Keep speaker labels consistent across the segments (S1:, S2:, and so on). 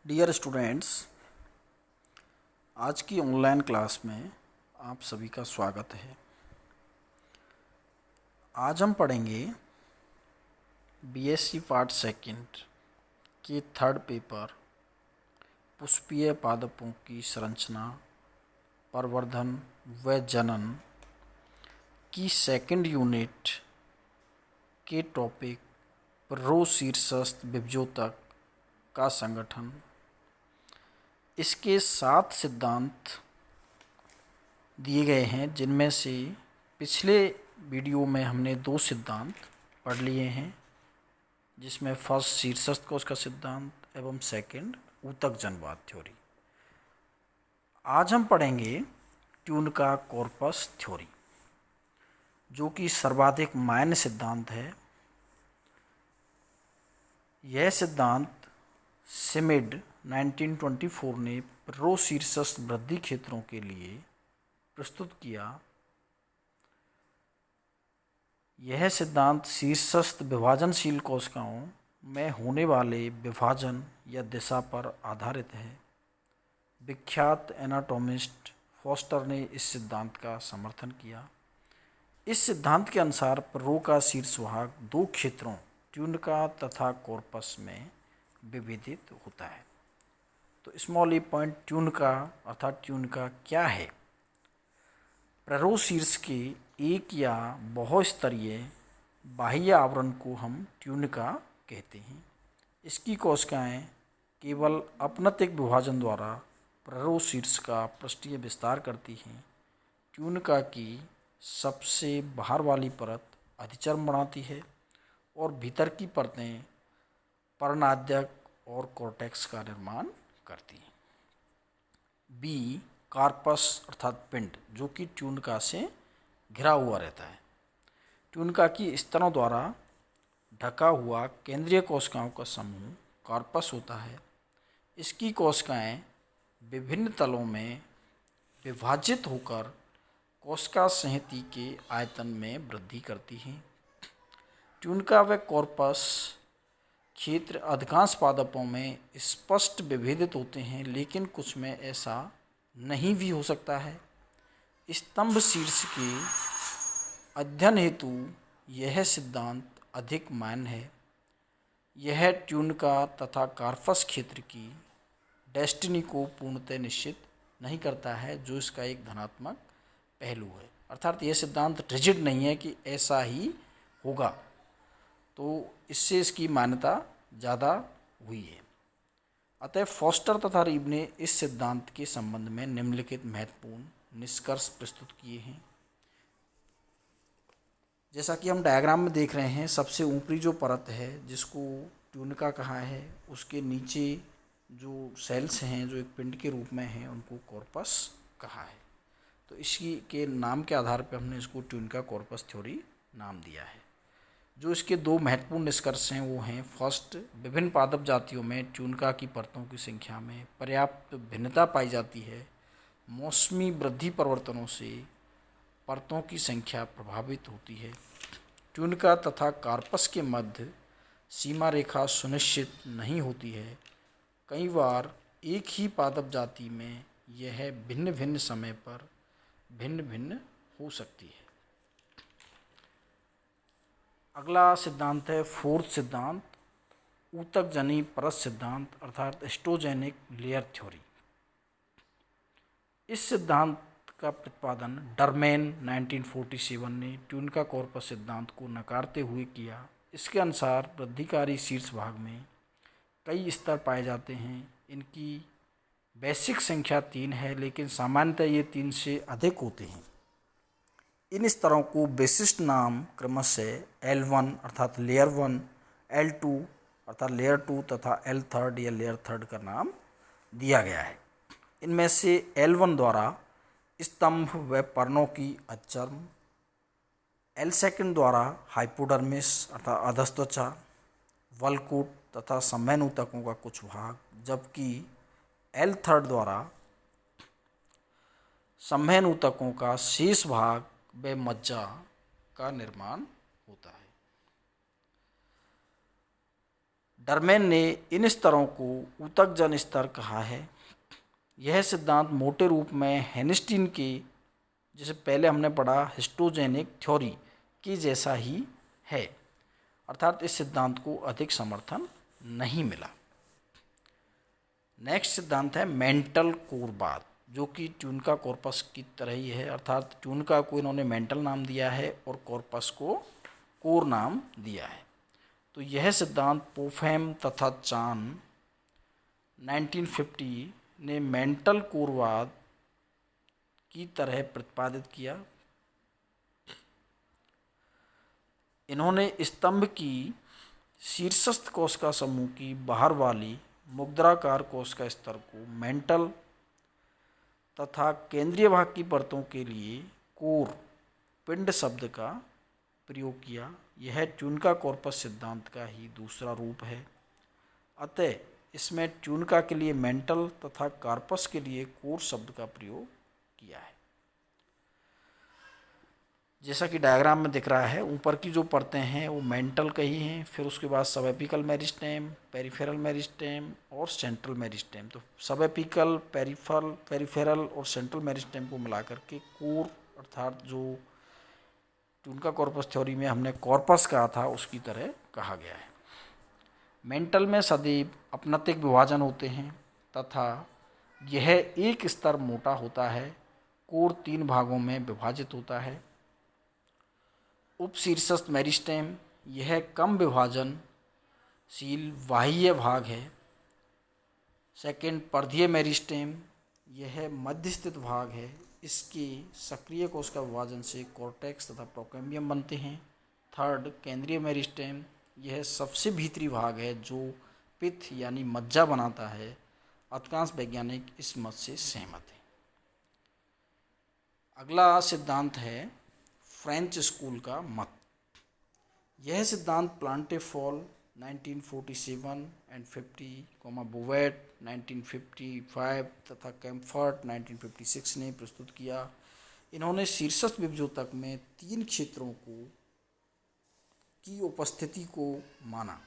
S1: Dear students, आज की online class में आप सभी का स्वागत है। आज हम पढ़ेंगे बीएससी पार्ट सेकंड के थर्ड पेपर पुष्पीय पादपों की संरचना, प्रवर्धन व जनन की सेकंड यूनिट के टॉपिक प्रोशीर्षस्थ विभजोतक का संगठन। इसके 7 सिद्धांत दिए गए हैं, जिनमें से पिछले वीडियो में हमने 2 सिद्धांत पढ़ लिए हैं, जिसमें फर्स्ट शीर्षस्थ कोश का सिद्धांत एवं सेकंड ऊतक जनवाद थ्योरी। आज हम पढ़ेंगे ट्यूनका कॉर्पस थ्योरी, जो कि सर्वाधिक मान्य सिद्धांत है। यह सिद्धांत सिमिड 1924 ने प्रोशीर्षस्थ वृद्धि क्षेत्रों के लिए प्रस्तुत किया। यह सिद्धांत शीर्षस्थ विभाजनशील कोशिकाओं में होने वाले विभाजन या दिशा पर आधारित है। विख्यात एनाटॉमिस्ट फॉस्टर ने इस सिद्धांत का समर्थन किया। इस सिद्धांत के अनुसार प्रो का शीर्ष भाग 2 क्षेत्रों ट्यूनका तथा कॉर्पस में विभेदित होता है। तो स्मॉल ई पॉइंट ट्यूनका अर्थात ट्यूनका क्या है? प्रोशीर्ष के एक या बहुस्तरीय बाह्य आवरण को हम ट्यूनका कहते हैं। इसकी कोशिकाएं केवल अपनतिक विभाजन द्वारा प्रोशीर्ष का पृष्ठीय विस्तार करती हैं। ट्यूनका की सबसे बाहर वाली परत अधिचर्म बनाती है और भीतर की परतें पर्णाद्यक और कॉर्टेक्स का निर्माण करती हैं। बी कार्पस अर्थात पिंड, जो कि ट्यूनका से घिरा हुआ रहता है। ट्यूनका की स्तरों द्वारा ढका हुआ केंद्रीय कोशिकाओं का समूह कार्पस होता है। इसकी कोशिकाएं विभिन्न तलों में विभाजित होकर कोशिका संहति के आयतन में वृद्धि करती हैं। ट्यूनका व कॉर्पस क्षेत्र अधिकांश पादपों में स्पष्ट विभेदित होते हैं, लेकिन कुछ में ऐसा नहीं भी हो सकता है। स्तंभ शीर्ष के अध्ययन हेतु यह सिद्धांत अधिक मान्य है। यह ट्यूनका तथा कार्पस क्षेत्र की डेस्टिनी को पूर्णतः निश्चित नहीं करता है, जो इसका एक धनात्मक पहलू है। अर्थात यह सिद्धांत रिजिड नहीं है कि ऐसा ही होगा, तो इससे इसकी मान्यता ज़्यादा हुई है। अतः फॉस्टर तथा रीव ने इस सिद्धांत के संबंध में निम्नलिखित महत्वपूर्ण निष्कर्ष प्रस्तुत किए हैं। जैसा कि हम डायग्राम में देख रहे हैं, सबसे ऊपरी जो परत है जिसको ट्यूनका कहा है, उसके नीचे जो सेल्स हैं जो एक पिंड के रूप में हैं, उनको कॉर्पस कहा है। तो इसी के नाम के आधार पर हमने इसको ट्यूनका कॉर्पस थ्योरी नाम दिया है। जो इसके 2 महत्वपूर्ण निष्कर्ष हैं वो हैं, फर्स्ट, विभिन्न पादप जातियों में ट्यूनका की परतों की संख्या में पर्याप्त भिन्नता पाई जाती है। मौसमी वृद्धि परिवर्तनों से परतों की संख्या प्रभावित होती है। ट्यूनका तथा कार्पस के मध्य सीमा रेखा सुनिश्चित नहीं होती है। कई बार एक ही पादप जाति में यह भिन्न भिन्न समय पर भिन्न भिन्न हो सकती है। अगला सिद्धांत है फोर्थ सिद्धांत, ऊतक जनी परत सिद्धांत अर्थात एस्ट्रोजेनिक लेयर थ्योरी। इस सिद्धांत का प्रतिपादन डरमेन 1947 ने ट्यूनका कॉर्पस सिद्धांत को नकारते हुए किया। इसके अनुसार वृद्धिकारी शीर्ष भाग में कई स्तर पाए जाते हैं। इनकी वैश्विक संख्या 3 है, लेकिन सामान्यतः ये 3 से अधिक होते हैं। इन स्तरों को विशिष्ट नाम क्रमशः L1 अर्थात लेयर 1, L2 अर्थात लेयर 2 तथा L3 या लेयर 3 का नाम दिया गया है। इनमें से L1 द्वारा स्तंभ व पर्णों की अधिचर्म, L2 द्वारा हाइपोडर्मिस अर्थात अधस्त्वचा, वल्कूट तथा संवहन ऊतकों का कुछ भाग, जबकि L3 द्वारा संवहन ऊतकों का शेष भाग व मज्जा का निर्माण होता है। डरमेन ने इन स्तरों को ऊतक जन स्तर कहा है। यह सिद्धांत मोटे रूप में हेनिस्टीन के, जिसे पहले हमने पढ़ा, हिस्टोजेनिक थ्योरी की जैसा ही है, अर्थात इस सिद्धांत को अधिक समर्थन नहीं मिला। नेक्स्ट सिद्धांत है मेंटल कोरवाद, जो कि ट्यूनिका कॉर्पस की तरह ही है, अर्थात ट्यूनिका को इन्होंने मेंटल नाम दिया है और कॉर्पस को कोर नाम दिया है। तो यह सिद्धांत पोफेम तथा चान 1950 ने मेंटल कोरवाद की तरह प्रतिपादित किया। इन्होंने स्तंभ की शीर्षस्थ कोशिका समूह की बाहर वाली मुद्राकार कोशिका स्तर को मेंटल तथा केंद्रीय भाग की परतों के लिए कोर पिंड शब्द का प्रयोग किया। यह ट्यूनिका कॉर्पस सिद्धांत का ही दूसरा रूप है। अतः इसमें ट्यूनिका के लिए मेंटल तथा कार्पस के लिए कोर शब्द का प्रयोग किया है। जैसा कि डायग्राम में दिख रहा है, ऊपर की जो परतें हैं वो मेंटल का ही हैं, फिर उसके बाद सबएपिकल मेरिस्टेम, पेरिफेरल मेरिस्टेम और सेंट्रल मेरिस्टेम। तो सबएपिकल, पेरिफेरल और सेंट्रल मेरिस्टेम को मिलाकर के कोर, अर्थात जो ट्यूनिका कॉर्पस थ्योरी में हमने कॉर्पस कहा था उसकी तरह कहा गया है। मेंटल में सदैव अपनतिक विभाजन होते हैं तथा यह एक स्तर मोटा होता है। कोर 3 भागों में विभाजित होता है। उपशीर्षस्थ मेरिस्टेम, यह कम विभाजनशील बाह्य भाग है। सेकंड, पर्धीय मेरिस्टेम, यह मध्य स्थित भाग है। इसके सक्रिय कोशिका विभाजन से कॉर्टेक्स तथा प्रोकैम्बियम बनते हैं। थर्ड, केंद्रीय मेरिस्टेम, यह सबसे भीतरी भाग है जो पित्त यानी मज्जा बनाता है। अधिकांश वैज्ञानिक इस मत से सहमत हैं। अगला सिद्धांत है फ्रेंच स्कूल का मत। यह सिद्धांत प्लांटेफॉल 1947 एंड 50, बोवेट 1955 तथा कैम्फर्ट 1956 ने प्रस्तुत किया। इन्होंने शीर्षस्थ विभजोतक में 3 क्षेत्रों की उपस्थिति को माना,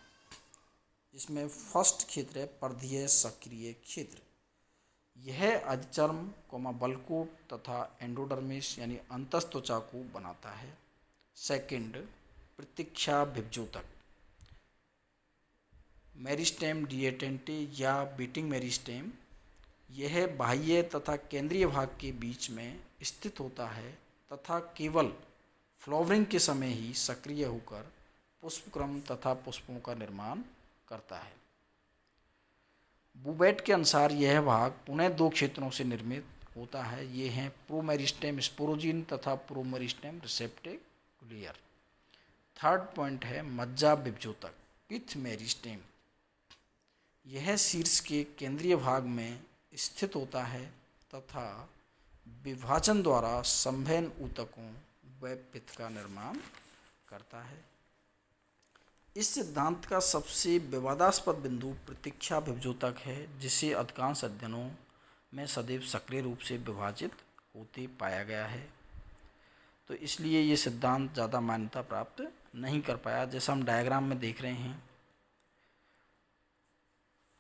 S1: जिसमें फर्स्ट क्षेत्र है पर्धीय सक्रिय क्षेत्र। यह अधिचर्म, बल्कोट तथा एंडोडर्मिस यानी अंतस्थ त्वचा को बनाता है। सेकंड, प्रतीक्षा विभजोतक, मेरिस्टेम डिएटेंटे या बीटिंग मेरिस्टेम, यह बाह्य तथा केंद्रीय भाग के बीच में स्थित होता है तथा केवल फ्लावरिंग के समय ही सक्रिय होकर पुष्पक्रम तथा पुष्पों का निर्माण करता है। बोवेट के अनुसार यह भाग पुनः 2 क्षेत्रों से निर्मित होता है। ये हैं प्रोमेरिस्टेम स्पोरोजीन तथा प्रोमेरिस्टेम रिसेप्टेकुलर। थर्ड पॉइंट है मज्जा विभजोतक, पिथ मेरिस्टेम, यह शीर्ष के केंद्रीय भाग में स्थित होता है तथा विभाजन द्वारा संवहन ऊतकों व पित्त का निर्माण करता है। इस सिद्धांत का सबसे विवादास्पद बिंदु प्रतीक्षा विभजोतक है, जिसे अधिकांश अध्ययनों में सदैव सक्रिय रूप से विभाजित होते पाया गया है। तो इसलिए ये सिद्धांत ज़्यादा मान्यता प्राप्त नहीं कर पाया। जैसा हम डायग्राम में देख रहे हैं,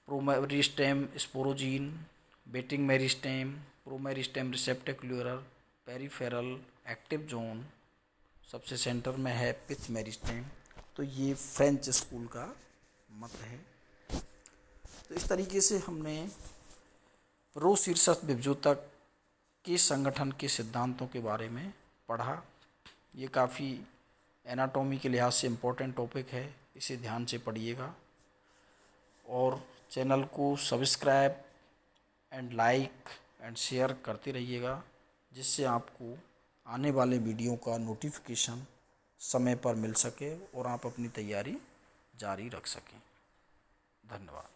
S1: promeristem sporogen, waiting meristem, promeristem receptacular, peripheral, active zone, सबसे सेंटर में है पिथ मेरिस्टेम। तो ये फ्रेंच स्कूल का मत है। तो इस तरीके से हमने रो शीर्षस्थ विभजोतक के संगठन के सिद्धांतों के बारे में पढ़ा। ये काफ़ी एनाटॉमी के लिहाज से इम्पोर्टेंट टॉपिक है, इसे ध्यान से पढ़िएगा और चैनल को subscribe and like and share करते रहिएगा, जिससे आपको आने वाले वीडियो का नोटिफिकेशन समय पर मिल सके और आप अपनी तैयारी जारी रख सकें। धन्यवाद।